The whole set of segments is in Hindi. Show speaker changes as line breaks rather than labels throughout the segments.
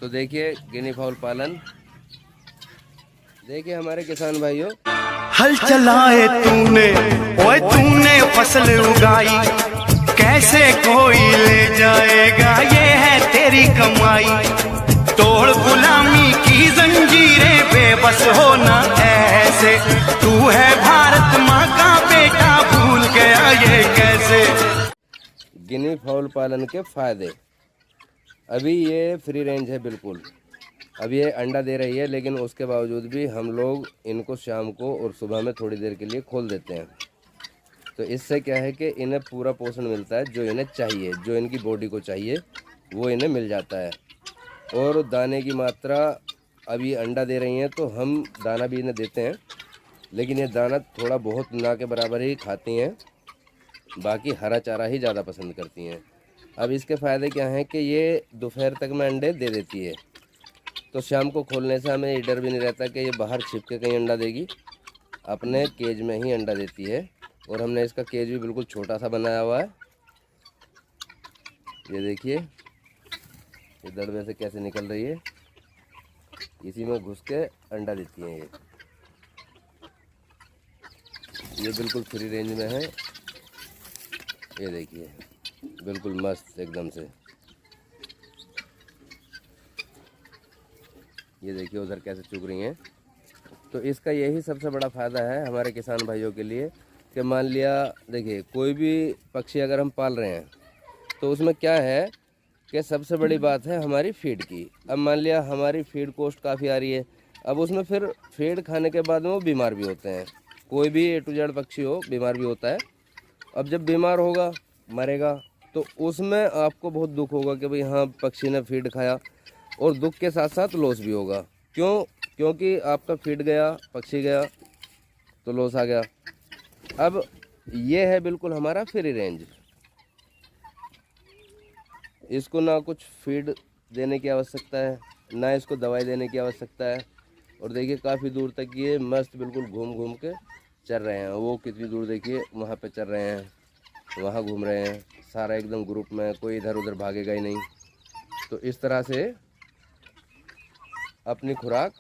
तो देखिए गिनी फाउल पालन, देखिए हमारे किसान भाइयों,
हल चलाए तूने, ओए तूने फसल उगाई, कैसे कोई ले जाएगा, ये है तेरी कमाई। तोड़ गुलामी की जंजीरें, बेबस होना ऐसे, तू है भारत माँ का बेटा, भूल गया ये कैसे।
गिनी फाउल पालन के फायदे। अभी ये फ्री रेंज है बिल्कुल, अब ये अंडा दे रही है, लेकिन उसके बावजूद भी हम लोग इनको शाम को और सुबह में थोड़ी देर के लिए खोल देते हैं। तो इससे क्या है कि इन्हें पूरा पोषण मिलता है, जो इन्हें चाहिए, जो इनकी बॉडी को चाहिए वो इन्हें मिल जाता है। और दाने की मात्रा, अब ये अंडा दे रही हैं तो हम दाना भी इन्हें देते हैं, लेकिन ये दाना थोड़ा बहुत ना के बराबर ही खाती हैं, बाकी हरा चारा ही ज़्यादा पसंद करती हैं। अब इसके फ़ायदे क्या हैं कि ये दोपहर तक में अंडे दे देती है, तो शाम को खोलने से हमें ये डर भी नहीं रहता कि ये बाहर छिप के कहीं अंडा देगी, अपने केज में ही अंडा देती है। और हमने इसका केज भी बिल्कुल छोटा सा बनाया हुआ है, ये देखिए ये दड़बे से कैसे निकल रही है, इसी में घुस के अंडा देती हैं ये बिल्कुल फ्री रेंज में है, ये देखिए बिल्कुल मस्त एकदम से। ये देखिए उधर कैसे चुग रही हैं। तो इसका यही सबसे बड़ा फ़ायदा है हमारे किसान भाइयों के लिए कि मान लिया, देखिए कोई भी पक्षी अगर हम पाल रहे हैं तो उसमें क्या है कि सबसे बड़ी बात है हमारी फीड की। अब मान लिया हमारी फीड कॉस्ट काफ़ी आ रही है, अब उसमें फिर फीड खाने के बाद में वो बीमार भी होते हैं, कोई भी ए टू जेड पक्षी हो बीमार भी होता है। अब जब बीमार होगा, मरेगा, तो उसमें आपको बहुत दुख होगा कि भाई हाँ पक्षी ने फीड खाया, और दुख के साथ साथ लॉस भी होगा। क्योंकि आपका फीड गया, पक्षी गया, तो लॉस आ गया। अब ये है बिल्कुल हमारा फ्री रेंज, इसको ना कुछ फीड देने की आवश्यकता है, ना इसको दवाई देने की आवश्यकता है। और देखिए काफ़ी दूर तक ये मस्त बिल्कुल घूम घूम के चल रहे हैं, वो कितनी दूर देखिए वहाँ पे चल रहे हैं, वहाँ घूम रहे हैं, सारा एकदम ग्रुप में, कोई इधर उधर भागेगा ही नहीं। तो इस तरह से अपनी खुराक,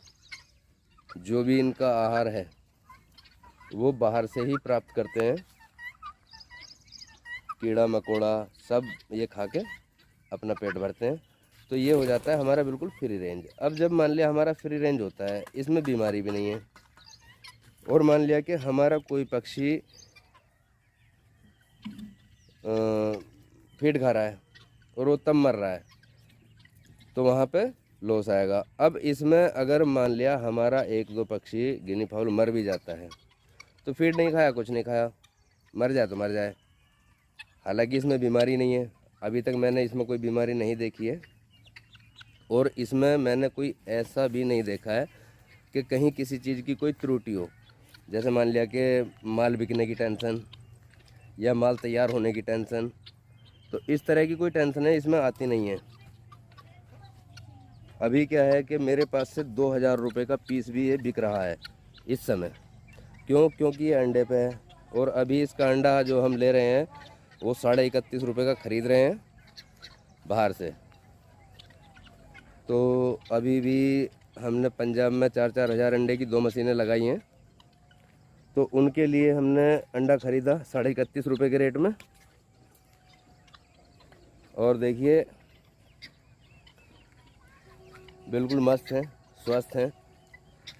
जो भी इनका आहार है वो बाहर से ही प्राप्त करते हैं, कीड़ा मकोड़ा सब ये खा के अपना पेट भरते हैं। तो ये हो जाता है हमारा बिल्कुल फ्री रेंज। अब जब मान लिया हमारा फ्री रेंज होता है, इसमें बीमारी भी नहीं है, और मान लिया कि हमारा कोई पक्षी फीड खा रहा है और वो तब मर रहा है, तो वहाँ पे लॉस आएगा। अब इसमें अगर मान लिया हमारा एक दो पक्षी गिनी फाउल मर भी जाता है, तो फीड नहीं खाया, कुछ नहीं खाया, मर जाए तो मर जाए, हालांकि इसमें बीमारी नहीं है, अभी तक मैंने इसमें कोई बीमारी नहीं देखी है। और इसमें मैंने कोई ऐसा भी नहीं देखा है कि कहीं किसी चीज़ की कोई त्रुटि हो, जैसे मान लिया कि माल बिकने की टेंशन या माल तैयार होने की टेंशन, तो इस तरह की कोई टेंशन है इसमें आती नहीं है। अभी क्या है कि मेरे पास से 2000 रुपये का पीस भी ये बिक रहा है इस समय, क्योंकि ये अंडे पे है। और अभी इसका अंडा जो हम ले रहे हैं वो 31.5 रुपये का ख़रीद रहे हैं बाहर से। तो अभी भी हमने पंजाब में 4-4 हज़ार अंडे की 2 मशीनें लगाई हैं, तो उनके लिए हमने अंडा ख़रीदा 31.5 रुपये के रेट में। और देखिए बिल्कुल मस्त है, स्वस्थ हैं,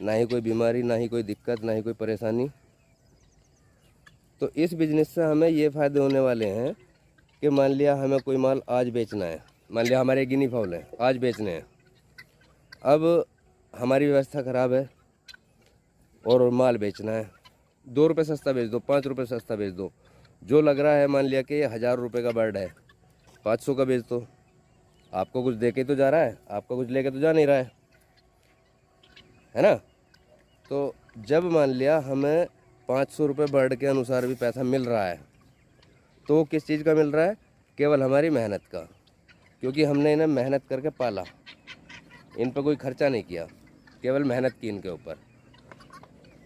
ना ही कोई बीमारी, ना ही कोई दिक्कत, ना ही कोई परेशानी। तो इस बिज़नेस से हमें ये फ़ायदे होने वाले हैं कि मान लिया हमें कोई माल आज बेचना है, मान लिया हमारे गिनी फाउल है आज बेचने हैं, अब हमारी व्यवस्था ख़राब है और माल बेचना है, 2 रुपये सस्ता बेच दो, 5 रुपये सस्ता बेच दो, जो लग रहा है मान लिया कि ये 1000 रुपये का बर्ड है, 500 का बेच दो, आपको कुछ दे के तो जा रहा है, आपको कुछ लेके तो जा नहीं रहा है ना। तो जब मान लिया हमें 500 रुपये बर्ड के अनुसार भी पैसा मिल रहा है, तो वो किस चीज़ का मिल रहा है, केवल हमारी मेहनत का, क्योंकि हमने इन्हें मेहनत करके पाला, इन पर कोई खर्चा नहीं किया, केवल मेहनत की इनके ऊपर।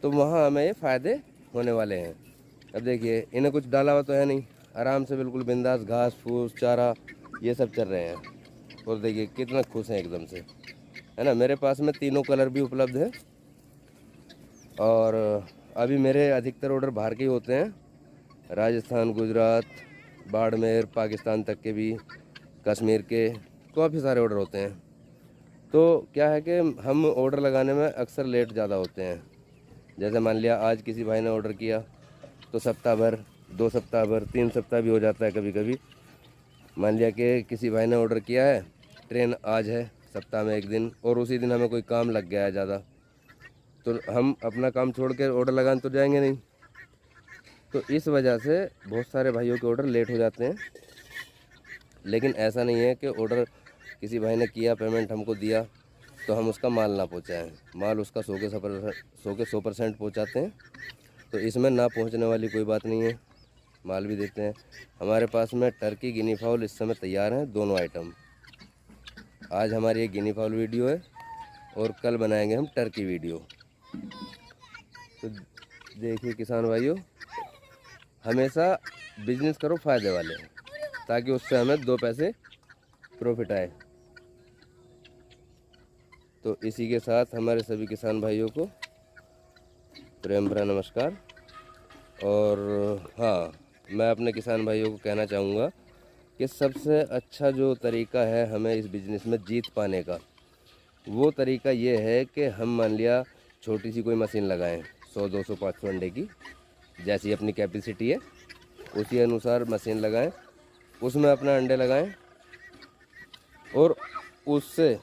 तो वहाँ हमें ये फ़ायदे होने वाले हैं। अब देखिए इन्हें कुछ डाला हुआ तो है नहीं, आराम से बिल्कुल बिंदास घास फूस चारा ये सब चल रहे हैं। और देखिए कितना खुश हैं एकदम से, है ना। मेरे पास में तीनों कलर भी उपलब्ध है और अभी मेरे अधिकतर ऑर्डर बाहर के ही होते हैं, राजस्थान, गुजरात, बाड़मेर, पाकिस्तान तक के भी, कश्मीर के काफ़ी सारे ऑर्डर होते हैं। तो क्या है कि हम ऑर्डर लगाने में अक्सर लेट ज़्यादा होते हैं। जैसे मान लिया आज किसी भाई ने ऑर्डर किया तो सप्ताह भर, 2 सप्ताह भर, 3 सप्ताह भी हो जाता है कभी कभी। मान लिया कि किसी भाई ने ऑर्डर किया है, ट्रेन आज है सप्ताह में एक दिन, और उसी दिन हमें कोई काम लग गया है ज़्यादा, तो हम अपना काम छोड़ कर ऑर्डर लगाने तो जाएंगे नहीं। तो इस वजह से बहुत सारे भाइयों के ऑर्डर लेट हो जाते हैं। लेकिन ऐसा नहीं है कि ऑर्डर किसी भाई ने किया, पेमेंट हमको दिया तो हम उसका माल ना पहुंचाएं। माल उसका 100 के 100% पहुंचाते हैं। तो इसमें ना पहुंचने वाली कोई बात नहीं है, माल भी देते हैं। हमारे पास में टर्की, गिनी फाउल इस समय तैयार हैं, दोनों आइटम। आज हमारी एक गिनी फाउल वीडियो है और कल बनाएंगे हम टर्की वीडियो। तो देखिए किसान भाइयों, हमेशा बिजनेस करो फ़ायदे वाले, ताकि उससे हमें 2 पैसे प्रॉफिट आए। तो इसी के साथ हमारे सभी किसान भाइयों को प्रेम भरा नमस्कार। और हाँ, मैं अपने किसान भाइयों को कहना चाहूँगा कि सबसे अच्छा जो तरीका है हमें इस बिज़नेस में जीत पाने का, वो तरीका ये है कि हम मान लिया छोटी सी कोई मशीन लगाएं, 100, 200, 500 अंडे की, जैसी अपनी कैपेसिटी है उसी अनुसार मशीन लगाएं, उसमें अपना अंडे लगाएं और उससे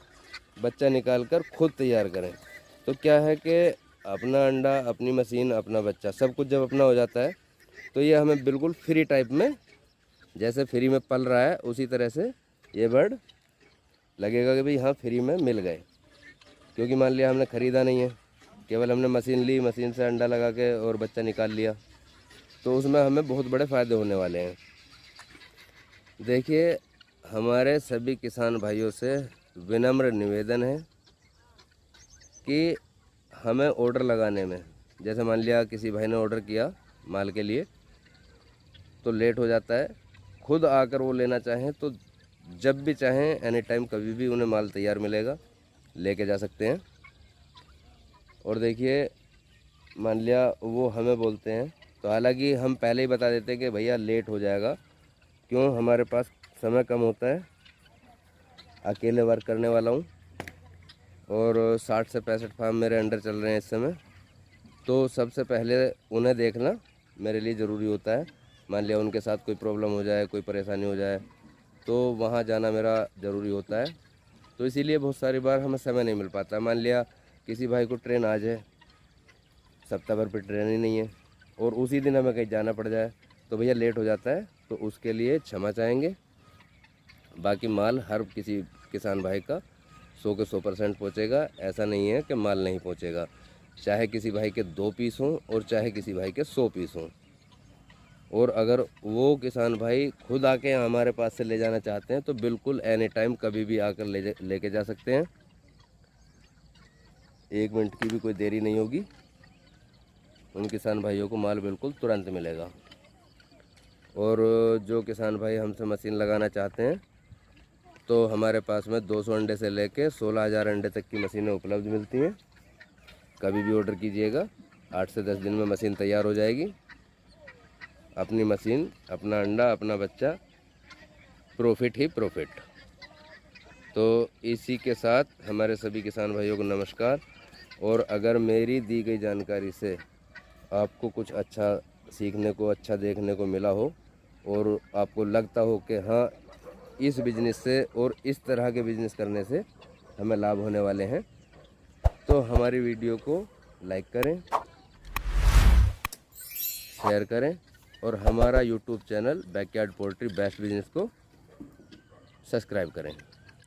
बच्चा निकाल कर खुद तैयार करें। तो क्या है कि अपना अंडा, अपनी मशीन, अपना बच्चा, सब कुछ जब अपना हो जाता है तो ये हमें बिल्कुल फ्री टाइप में, जैसे फ्री में पल रहा है उसी तरह से ये बर्ड लगेगा कि भाई हाँ फ्री में मिल गए। क्योंकि मान लिया हमने ख़रीदा नहीं है, केवल हमने मशीन ली, मशीन से अंडा लगा के और बच्चा निकाल लिया, तो उसमें हमें बहुत बड़े फ़ायदे होने वाले हैं। देखिए, हमारे सभी किसान भाइयों से विनम्र निवेदन है कि हमें ऑर्डर लगाने में, जैसे मान लिया किसी भाई ने ऑर्डर किया माल के लिए तो लेट हो जाता है, खुद आकर वो लेना चाहें तो जब भी चाहें, एनी टाइम, कभी भी उन्हें माल तैयार मिलेगा, लेके जा सकते हैं। और देखिए, मान लिया वो हमें बोलते हैं तो हालांकि हम पहले ही बता देते हैं कि भैया लेट हो जाएगा, क्यों, हमारे पास समय कम होता है, अकेले वर्क करने वाला हूँ और 60 से 65 फार्म मेरे अंडर चल रहे हैं इस समय। तो सबसे पहले उन्हें देखना मेरे लिए ज़रूरी होता है। मान लिया उनके साथ कोई प्रॉब्लम हो जाए, कोई परेशानी हो जाए, तो वहाँ जाना मेरा ज़रूरी होता है। तो इसीलिए बहुत सारी बार हमें समय नहीं मिल पाता। मान लिया किसी भाई को ट्रेन आज है, सप्ताह भर पर ट्रेन ही नहीं है और उसी दिन हमें कहीं जाना पड़ जाए तो भैया लेट हो जाता है, तो उसके लिए क्षमा चाहेंगे। बाकी माल हर किसी किसान भाई का 100 के 100% पहुँचेगा। ऐसा नहीं है कि माल नहीं पहुँचेगा, चाहे किसी भाई के 2 पीस हों और चाहे किसी भाई के 100 पीस हों। और अगर वो किसान भाई खुद आके हमारे पास से ले जाना चाहते हैं तो बिल्कुल एनी टाइम, कभी भी आकर लेके जा सकते हैं। 1 मिनट की भी कोई देरी नहीं होगी, उन किसान भाइयों को माल बिल्कुल तुरंत मिलेगा। और जो किसान भाई हमसे मशीन लगाना चाहते हैं तो हमारे पास में 200 अंडे से लेके 16,000 अंडे तक की मशीनें उपलब्ध मिलती हैं। कभी भी ऑर्डर कीजिएगा, 8 से 10 दिन में मशीन तैयार हो जाएगी। अपनी मशीन, अपना अंडा, अपना बच्चा, प्रॉफिट ही प्रॉफिट। तो इसी के साथ हमारे सभी किसान भाइयों को नमस्कार। और अगर मेरी दी गई जानकारी से आपको कुछ अच्छा सीखने को, अच्छा देखने को मिला हो और आपको लगता हो कि हाँ इस बिज़नेस से और इस तरह के बिज़नेस करने से हमें लाभ होने वाले हैं, तो हमारी वीडियो को लाइक करें, शेयर करें और हमारा YouTube channel backyard poultry best business को सब्सक्राइब करें।